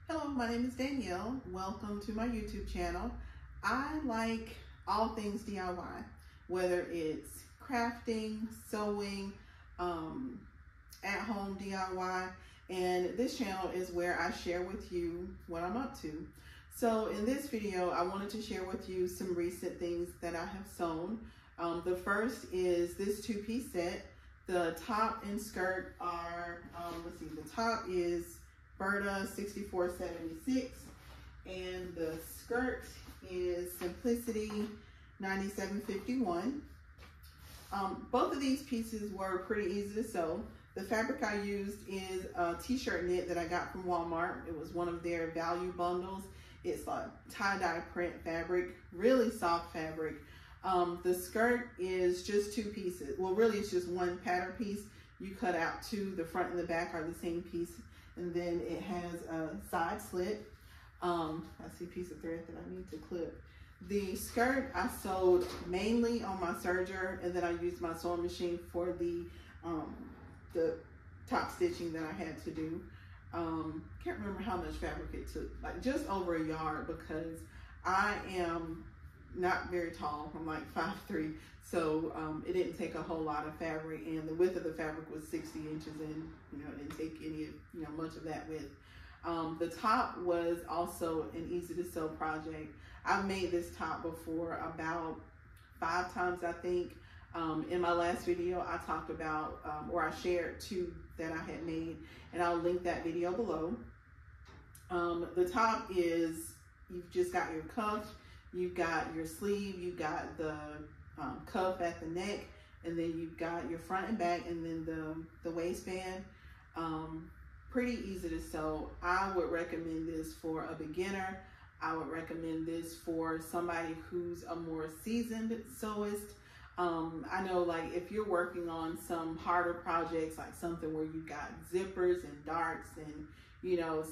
Hello, my name is Danielle. Welcome to my YouTube channel. I like all things DIY, whether it's crafting, sewing, at-home DIY, and this channel is where I share with you what I'm up to. So in this video, I wanted to share with you some recent things that I have sewn. The first is this two-piece set. The top and skirt are, the top is Berta 6476 and the skirt is Simplicity 9751. Both of these pieces were pretty easy to sew. The fabric I used is a t-shirt knit that I got from Walmart. It was one of their value bundles. It's like tie-dye print fabric, really soft fabric. The skirt is just two pieces. Well, really it's just one pattern piece. You cut out two, the front and the back are the same piece. And then it has a side slit. I see a piece of thread that I need to clip. The skirt I sewed mainly on my serger, and then I used my sewing machine for the top stitching that I had to do. Can't remember how much fabric it took, like just over a yard, because I am not very tall. I'm like 5'3", so it didn't take a whole lot of fabric, and the width of the fabric was 60 inches, and it didn't take any, much of that width. The top was also an easy to sew project. I've made this top before about 5 times, I think. In my last video, I talked about, or I shared 2 that I had made, and I'll link that video below. The top is, you've just got your cuff, you've got your sleeve, you've got the cuff at the neck, and then you've got your front and back, and then the waistband. Pretty easy to sew. I would recommend this for a beginner. I would recommend this for somebody who's a more seasoned sewist. I know, like, if you're working on some harder projects, like something where you've got zippers and darts and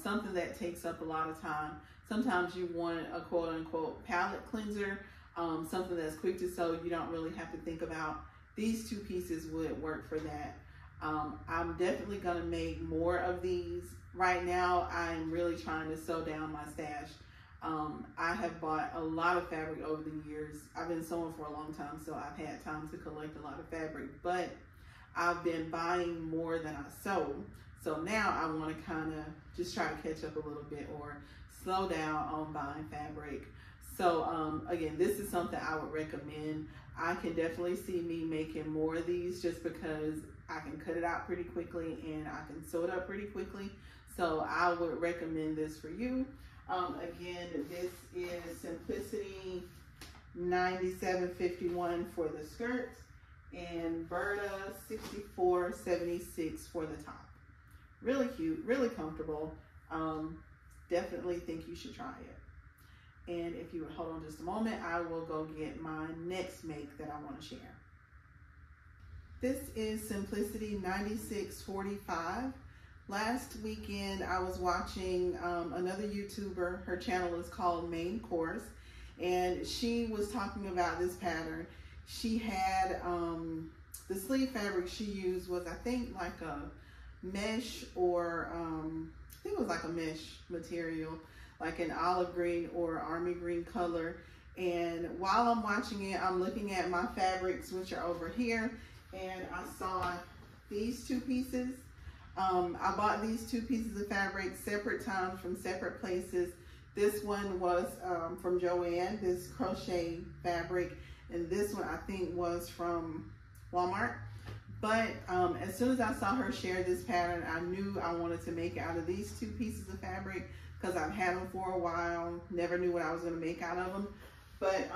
something that takes up a lot of time, sometimes you want a quote-unquote palette cleanser, something that's quick to sew. You don't really have to think about. These 2 pieces would work for that. I'm definitely gonna make more of these. Right now, I'm really trying to sew down my stash. I have bought a lot of fabric over the years. I've been sewing for a long time, so I've had time to collect a lot of fabric, but I've been buying more than I sew. So now I want to kind of just try to catch up a little bit or slow down on buying fabric. So again, this is something I would recommend. I can definitely see me making more of these just because I can cut it out pretty quickly and I can sew it up pretty quickly. So I would recommend this for you. Again, this is Simplicity 9751 for the skirts and Berta 6476 for the top. Really cute, really comfortable. Definitely think you should try it. And if you would hold on just a moment, I will go get my next make that I want to share. This is Simplicity 9645. Last weekend, I was watching another YouTuber. Her channel is called Manecoarse, and she was talking about this pattern. She had the sleeve fabric she used was, I think, like a mesh, or I think it was like a mesh material, like an olive green or army green color. And while I'm watching it, I'm looking at my fabrics, which are over here, and I saw these 2 pieces. I bought these 2 pieces of fabric separate times from separate places. This one was from Joanne, this crochet fabric, and this one I think was from Walmart. But as soon as I saw her share this pattern, I knew I wanted to make it out of these 2 pieces of fabric because I've had them for a while, never knew what I was going to make out of them. But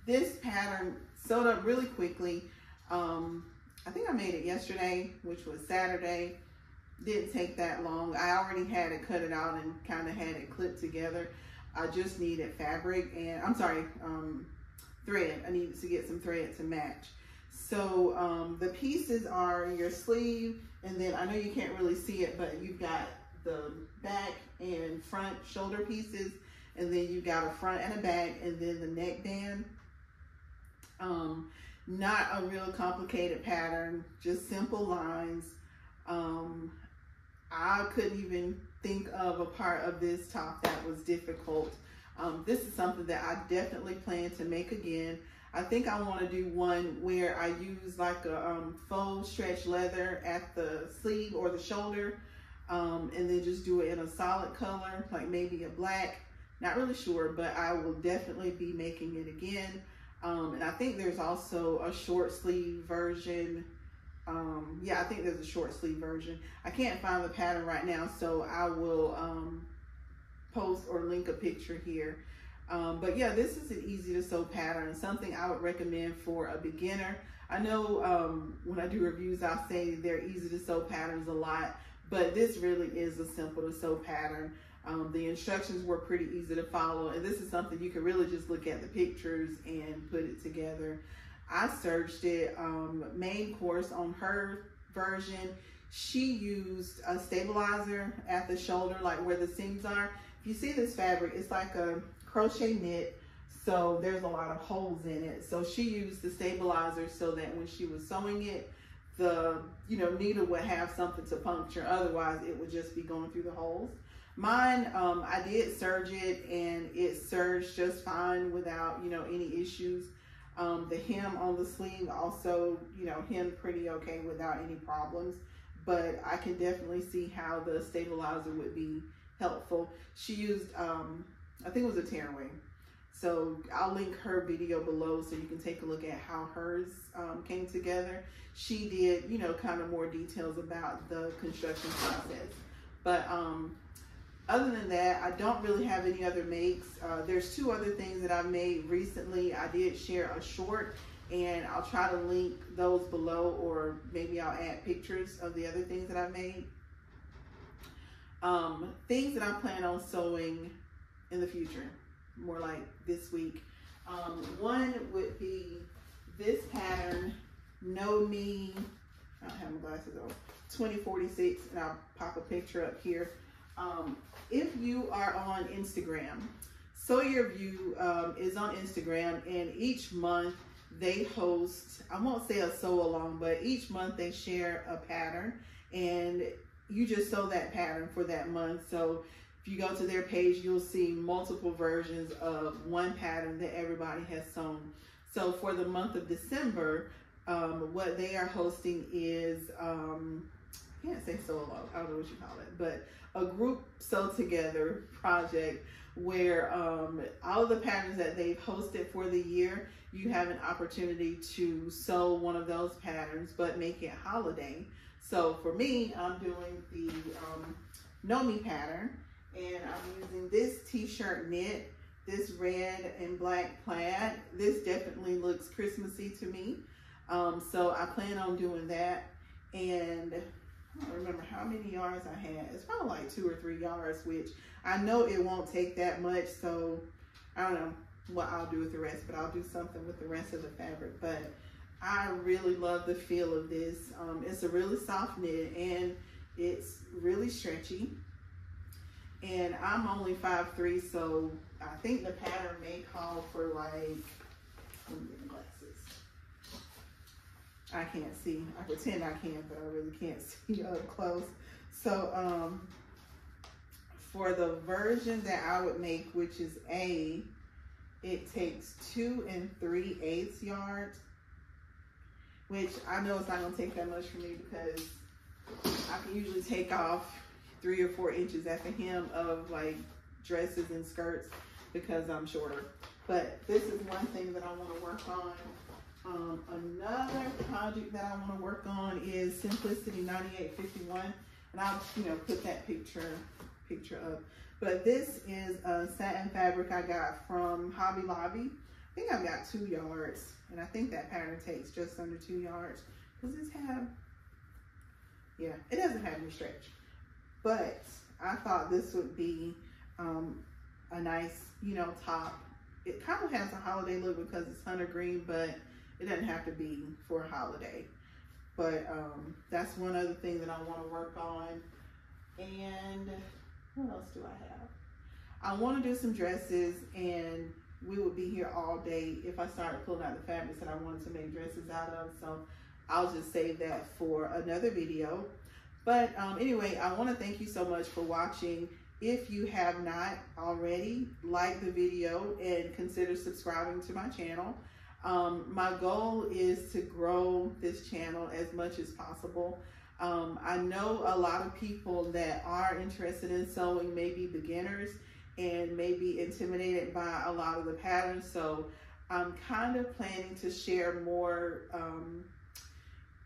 this pattern sewed up really quickly. I think I made it yesterday, which was Saturday. Didn't take that long. I already had it cut it out and kind of had it clipped together. I just needed fabric and, thread. I needed to get some thread to match. So the pieces are your sleeve, and then I know you can't really see it, but you've got the back and front shoulder pieces, and then you've got a front and a back, and then the neckband. Not a real complicated pattern, just simple lines. I couldn't even think of a part of this top that was difficult. This is something that I definitely plan to make again. I think I want to do one where I use like a faux stretch leather at the sleeve or the shoulder, and then just do it in a solid color, like maybe a black. Not really sure, but I will definitely be making it again. And I think there's also a short sleeve version. Yeah, I think there's a short sleeve version. I can't find the pattern right now, so I will post or link a picture here. But yeah, this is an easy to sew pattern, something I would recommend for a beginner. I know when I do reviews, I'll say they're easy to sew patterns a lot, but this really is a simple to sew pattern. The instructions were pretty easy to follow, and this is something you can really just look at the pictures and put it together. I searched it, Manecoarse on her version. She used a stabilizer at the shoulder, like where the seams are. If you see this fabric, it's like a crochet knit, so there's a lot of holes in it. So she used the stabilizer so that when she was sewing it, the needle would have something to puncture. Otherwise, it would just be going through the holes. Mine, I did serge it, and it serged just fine without any issues. The hem on the sleeve also hemmed pretty okay without any problems. But I can definitely see how the stabilizer would be helpful. She used, I think it was a tearaway. So I'll link her video below so you can take a look at how hers came together. She did, kind of more details about the construction process. But other than that, I don't really have any other makes. There's two other things that I've made recently. I did share a short, and I'll try to link those below, or maybe I'll add pictures of the other things that I've made. Things that I plan on sewing in the future, more like this week. One would be this pattern, Know Me, I don't have my glasses on, 2046, and I'll pop a picture up here. If you are on Instagram, Sew Your View is on Instagram, and each month they host, I won't say a sew along, but each month they share a pattern, and you just sew that pattern for that month. So if you go to their page, you'll see multiple versions of one pattern that everybody has sewn. So for the month of December, what they are hosting is, I can't say sew along, I don't know what you call it, but a group sew together project where all of the patterns that they've hosted for the year, you have an opportunity to sew one of those patterns, but make it holiday. So for me, I'm doing the Know Me pattern, and I'm using this t-shirt knit, this red and black plaid. This definitely looks Christmassy to me. So I plan on doing that, and I don't remember how many yards I had. It's probably like 2 or 3 yards, which I know it won't take that much, so I don't know what I'll do with the rest, but I'll do something with the rest of the fabric. But I really love the feel of this. It's a really soft knit, and it's really stretchy. And I'm only 5'3", so I think the pattern may call for like, let me get my glasses. I can't see. I pretend I can, but I really can't see up close. So for the version that I would make, which is A, it takes 2 3/8 yards, which I know it's not gonna take that much for me because I can usually take off 3 or 4 inches at the hem of like dresses and skirts because I'm shorter. But this is one thing that I want to work on. Another project that I want to work on is Simplicity 9851, and I'll put that picture up. But this is a satin fabric I got from Hobby Lobby. I think I've got 2 yards, and I think that pattern takes just under 2 yards. Does this have? Yeah, it doesn't have any stretch. But I thought this would be a nice, top. It kind of has a holiday look because it's hunter green, but it doesn't have to be for a holiday. But that's one other thing that I want to work on. And what else do I have? I want to do some dresses, and we would be here all day if I started pulling out the fabrics that I wanted to make dresses out of. So I'll just save that for another video. But anyway, I want to thank you so much for watching. If you have not already, like the video and consider subscribing to my channel. My goal is to grow this channel as much as possible. I know a lot of people that are interested in sewing may be beginners and may be intimidated by a lot of the patterns. So I'm kind of planning to share more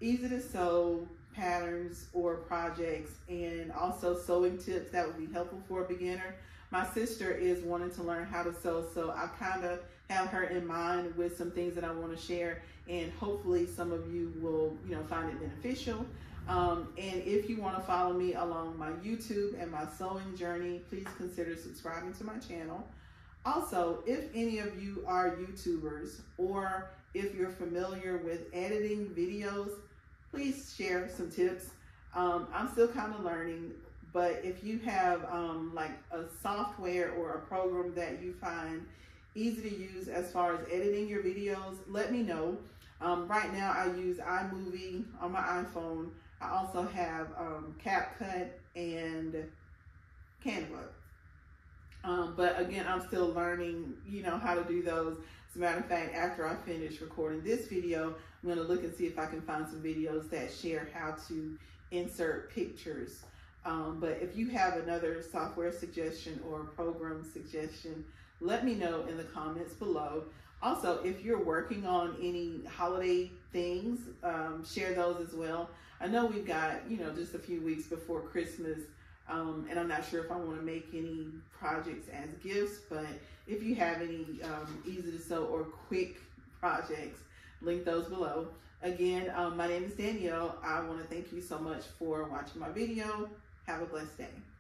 easy to sew patterns or projects, and also sewing tips that would be helpful for a beginner. My sister is wanting to learn how to sew, so I kind of have her in mind with some things that I want to share, and hopefully some of you will, find it beneficial. And if you want to follow me along my YouTube and my sewing journey, please consider subscribing to my channel. Also, if any of you are YouTubers, or if you're familiar with editing videos, please share some tips. I'm still kind of learning, but if you have like a software or a program that you find easy to use as far as editing your videos, let me know. Right now I use iMovie on my iPhone. I also have CapCut and Canva. But again, I'm still learning, how to do those. As a matter of fact, after I finish recording this video, I'm going to look and see if I can find some videos that share how to insert pictures. But if you have another software suggestion or program suggestion, let me know in the comments below. Also, if you're working on any holiday things, share those as well. I know we've got, just a few weeks before Christmas, and I'm not sure if I want to make any projects as gifts, but if you have any easy to sew or quick projects, link those below. Again, my name is Danielle. I want to thank you so much for watching my video. Have a blessed day.